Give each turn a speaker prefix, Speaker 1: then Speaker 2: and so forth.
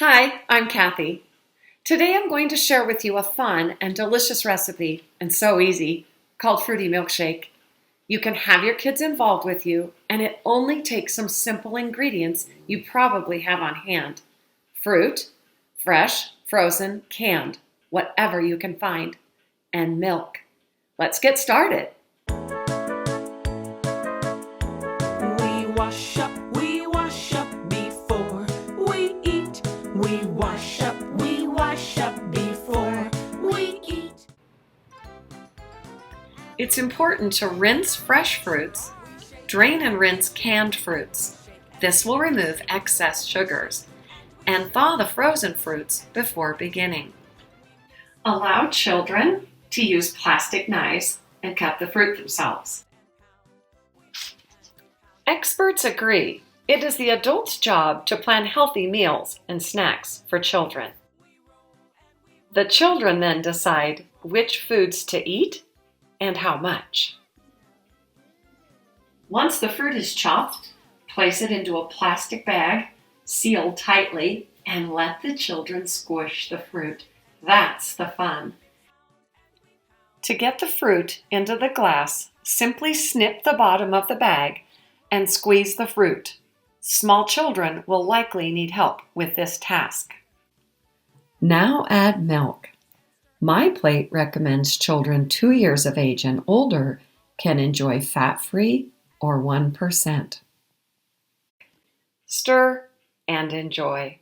Speaker 1: Hi, I'm Kathy. Today I'm going to share with you a fun and delicious recipe, and so easy, called Fruity Milkshake. You can have your kids involved with you, and it only takes some simple ingredients you probably have on hand. Fruit, fresh, frozen, canned, whatever you can find, and milk. Let's get started.
Speaker 2: We wash up before we eat. We wash up before we eat.
Speaker 1: It's important to rinse fresh fruits, drain and rinse canned fruits. This will remove excess sugars, and thaw the frozen fruits before beginning. Allow children to use plastic knives and cut the fruit themselves. Experts agree it is the adult's job to plan healthy meals and snacks for children. The children then decide which foods to eat and how much. Once the fruit is chopped, place it into a plastic bag, seal tightly, and let the children squish the fruit. That's the fun. To get the fruit into the glass, simply snip the bottom of the bag and squeeze the fruit. Small children will likely need help with this task. Now add milk. My plate recommends children 2 years of age and older can enjoy fat-free or 1%. Stir and enjoy.